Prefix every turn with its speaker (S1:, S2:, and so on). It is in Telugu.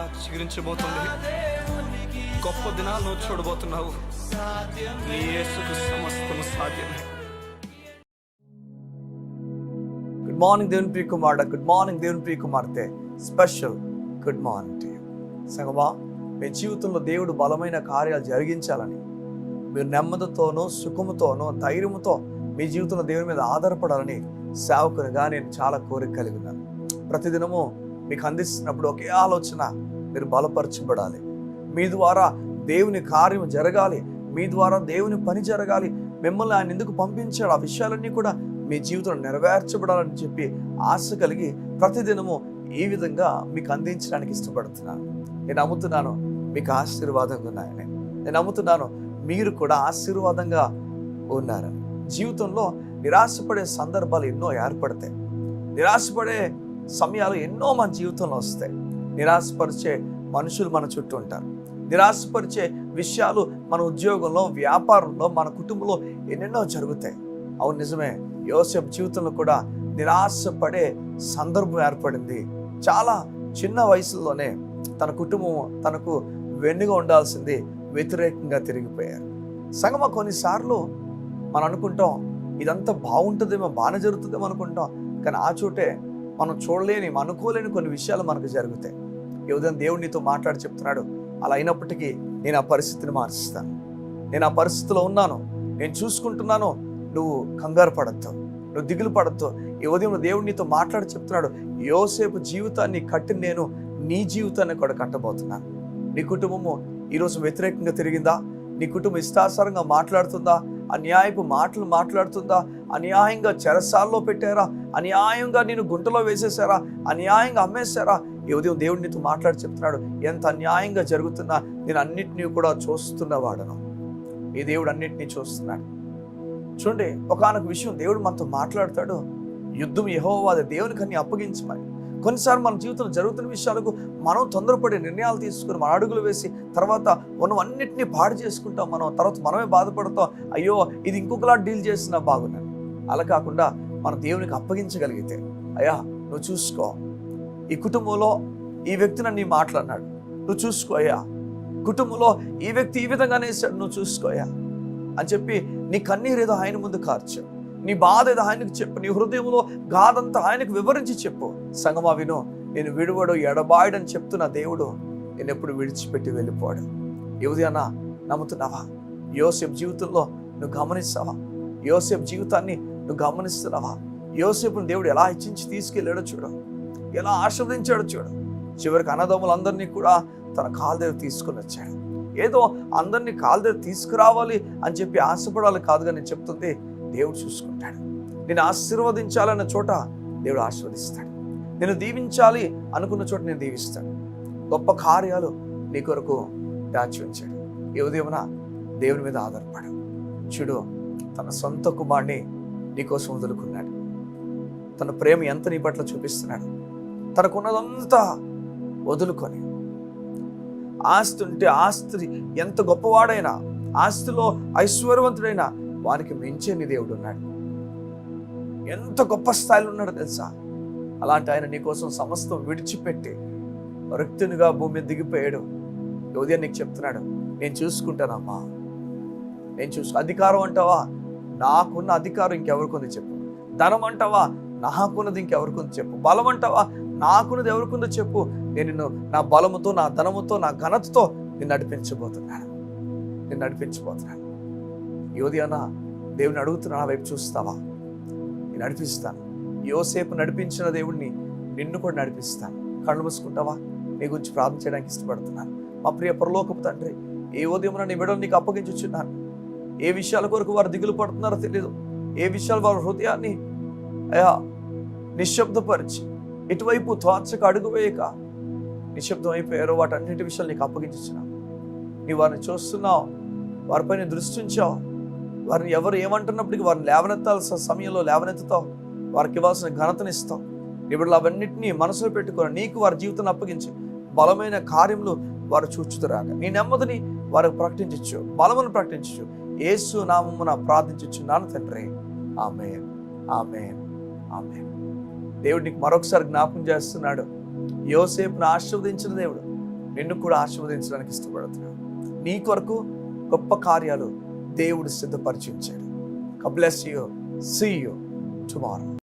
S1: మరలా చిగురించబోతుంది. గొప్ప దినాలను చూడబోతున్నావు. నీ యేసుకు సమస్తము సాధ్యమే.
S2: గుడ్ మార్నింగ్ దేవుని ప్రియ కుమారుడా, గుడ్ మార్నింగ్ దేవుని ప్రియ కుమార్తె. Special good morning to you. సంగమా, మీ జీవితంలో దేవుడు బలమైన కార్యాలు జరిగించాలని, మీరు నెమ్మదితోనూ సుఖముతోనూ ధైర్యంతో మీ జీవితంలో దేవుని మీద ఆధారపడాలని సేవకునిగా నేను చాలా కోరిక కలిగి ఉన్నాను. ప్రతిదినము మీకు అందిస్తున్నప్పుడు ఒకే ఆలోచన, మీరు బలపరచబడాలి, మీ ద్వారా దేవుని కార్యం జరగాలి, మీ ద్వారా దేవుని పని జరగాలి, మిమ్మల్ని ఆయన ఎందుకు పంపించాడు, ఆ విషయాలన్నీ కూడా మీ జీవితంలో నెరవేర్చబడాలని చెప్పి ఆశ కలిగి ప్రతిదినము ఈ విధంగా మీకు అందించడానికి ఇష్టపడుతున్నాను. నేను నమ్ముతున్నాను మీకు ఆశీర్వాదంగా ఉన్నాయని. నేను నమ్ముతున్నాను మీరు కూడా ఆశీర్వాదంగా ఉన్నారని. జీవితంలో నిరాశపడే సందర్భాలు ఎన్నో ఏర్పడతాయి. నిరాశపడే సమయాలు ఎన్నో మన జీవితంలో వస్తాయి. నిరాశపరిచే మనుషులు మన చుట్టూ ఉంటారు. నిరాశపరిచే విషయాలు మన ఉద్యోగంలో, వ్యాపారంలో, మన కుటుంబంలో ఎన్నెన్నో జరుగుతాయి. అవును, నిజమే. యోసేపు జీవితంలో కూడా నిరాశపడే సందర్భం ఏర్పడింది. చాలా చిన్న వయసులోనే తన కుటుంబం తనకు వెన్నుగా ఉండాల్సింది వ్యతిరేకంగా తిరిగిపోయారు. సంగమ, కొన్నిసార్లు మనం అనుకుంటాం ఇదంతా బాగుంటుందేమో, బాగానే జరుగుతుందేమో అనుకుంటాం. కానీ ఆ చోటే మనం చూడలేని, అనుకోలేని కొన్ని విషయాలు మనకు జరుగుతాయి. ఈ ఉదయం దేవుడు నీతో మాట్లాడి చెప్తున్నాడు, అలా అయినప్పటికీ నేను ఆ పరిస్థితిని మారుస్తాను. నేను ఆ పరిస్థితిలో ఉన్నాను, నేను చూసుకుంటున్నాను. నువ్వు కంగారు పడద్దు, నువ్వు దిగులు పడద్దు. ఈ ఉదయం దేవుడు నీతో మాట్లాడి చెప్తున్నాడు, యోసేపు జీవితాన్ని కట్టి నేను నీ జీవితాన్ని కూడా కట్టబోతున్నాను. నీ కుటుంబము ఈరోజు వ్యతిరేకంగా తిరిగిందా? నీ కుటుంబం ఇష్టాసారంగా మాట్లాడుతుందా? అన్యాయపు మాటలు మాట్లాడుతుందా? అన్యాయంగా చెరసాల్లో పెట్టారా? అన్యాయంగా నేను గుంటలో వేసేసారా? అన్యాయంగా అమ్మేశారా? ఈ ఉదయం దేవుడు నీతో మాట్లాడి చెప్తున్నాడు, ఎంత అన్యాయంగా జరుగుతున్నా నేను అన్నిటినీ కూడా చూస్తున్నవాడను. ఈ దేవుడు అన్నిటినీ చూస్తున్నాడు. చూడండి, ఒకానొక విషయం దేవుడు మనతో మాట్లాడతాడు, యుద్ధం యెహోవాదే, దేవునికి అన్ని అప్పగించమని. కొన్నిసార్లు మన జీవితంలో జరుగుతున్న విషయాలకు మనం తొందరపడే నిర్ణయాలు తీసుకుని మన అడుగులు వేసి తర్వాత మనం అన్నిటినీ పాడు చేసుకుంటాం. తర్వాత మనమే బాధపడతాం, అయ్యో ఇది ఇంకొకలా డీల్ చేసినా బాగున్నాను. అలా కాకుండా మన దేవునికి అప్పగించగలిగితే, అయ్యా నువ్వు చూసుకో, ఈ కుటుంబంలో ఈ వ్యక్తి నన్ను మాట్లాడినాడు, నువ్వు చూసుకో అయ్యా, కుటుంబంలో ఈ వ్యక్తి ఈ విధంగానే వేసాడు, నువ్వు చూసుకోయా అని చెప్పి నీ కన్నీరు ఏదో ఆయన ముందు కార్చు, నీ బాధ ఏదో ఆయనకు చెప్పు, నీ హృదయంలో గాథంతా ఆయనకు వివరించి చెప్పు. సంగమా విను, నేను విడువడు ఎడబాయడని చెప్తున్న దేవుడు నేను ఎప్పుడు విడిచిపెట్టి వెళ్ళిపోయాడు. ఈ ఉదయాన నమ్ముతున్నావా? యోసేపు జీవితంలో నువ్వు గమనిస్తావా? యోసేపు జీవితాన్ని నువ్వు గమనిస్తున్నావా? యోసేపుని దేవుడు ఎలా హెచ్చించి తీసుకెళ్ళాడో చూడు, ఎలా ఆశీర్వదించాడో చూడు. చివరికి అన్నదమ్ములందరినీ కూడా తన కాళ్ళ దగ్గర తీసుకుని వచ్చాడు. ఏదో అందరినీ కాళ్ళ దగ్గర తీసుకురావాలి అని చెప్పి ఆశపడాలి కాదుగా నేను చెప్తుంది, దేవుడు చూసుకుంటాడు. నేను ఆశీర్వదించాలన్న చోట దేవుడు ఆశీర్వదిస్తాడు. నేను దీవించాలి అనుకున్న చోట నేను దీవిస్తాడు. గొప్ప కార్యాలు నీ కొరకు దాచి ఉంచాడు. ఈ ఉదయమున దేవుని మీద ఆధారపడు. చూడు, తన సొంత కుమారుని నీకోసం వదులుకున్నాడు. తన ప్రేమ ఎంత నీ పట్ల చూపిస్తున్నాడు. తనకున్నదంతా వదులుకొని, ఆస్తి ఉంటే ఆస్తి ఎంత గొప్పవాడైనా, ఆస్తిలో ఐశ్వర్యవంతుడైనా వానికి మించే నీ దేవుడు ఉన్నాడు. ఎంత గొప్ప స్థాయిలో ఉన్నాడో తెలుసా? అలాంటి ఆయన నీకోసం సమస్తం విడిచిపెట్టి రక్తునిగా భూమి మీద దిగిపోయాడు. ఉదయం నీకు చెప్తున్నాడు, నేను చూసుకుంటానమ్మా, నేను అధికారం అంటావా? నాకున్న అధికారం ఇంకెవరికొంది చెప్పు. ధనం అంటావా? నాకున్నది ఇంకెవరికొంది చెప్పు. బలం అంటావా? నాకున్నది ఎవరికొందో చెప్పు. నేను నిన్ను నా బలముతో, నా ధనముతో, నా ఘనతతో నిన్ను నడిపించబోతున్నాను. ఈ ఉదయాన దేవుని అడుగుతున్నా, నా వైపు చూస్తావా? నేను నడిపిస్తాను. యోసేపు నడిపించిన దేవుడిని నిన్ను కూడా నడిపిస్తాను. కళ్ళు మూసుకుంటావా? నీ గురించి ప్రార్థన చేయడానికి ఇష్టపడుతున్నాను. మా ప్రియ పరలోకపు తండ్రి, ఏ ఉదయమున నీ బిడ్డలు నీకు అప్పగించుచున్నాను. ఏ విషయాల కొరకు వారు దిగులు పడుతున్నారో తెలియదు. ఏ విషయాలు వారి హృదయాన్ని అయ్యా నిశ్శబ్దపరిచి ఇటువైపు త్వాచక అడుగు వేయక నిశ్శబ్దం అయిపోయారో వాటన్నిటి విషయాలు నీకు అప్పగించున్నావు. నీ వారిని చూస్తున్నావు, వారిపైన దృష్టి ఉంచావు. వారిని ఎవరు ఏమంటున్నప్పటికీ వారిని లేవనెత్తాల్సిన సమయంలో లేవనెత్తుతావు. వారికి ఇవ్వాల్సిన ఘనతను ఇస్తావు. ఇప్పుడు అవన్నింటినీ మనసులో పెట్టుకొని నీకు వారి జీవితాన్ని అప్పగించి బలమైన కార్యములు వారు చూచుతురాగా నీ నెమ్మదిని వారికి ప్రకటించచ్చు, బలమును ప్రకటించచ్చు. యేసు నామమున ప్రార్థించుచున్నాను తండ్రి. ఆమేన్, ఆమేన్, ఆమేన్. దేవుడు నీకు మరొకసారి జ్ఞాపకం చేస్తున్నాడు. యోసేపును ఆశీర్వదించిన దేవుడు నిన్ను కూడా ఆశీర్వదించడానికి ఇష్టపడుతున్నాను. నీ కొరకు గొప్ప కార్యాలు దేవుడు సిద్ధపరిచి ఉంచాడు. God bless you. See you tomorrow.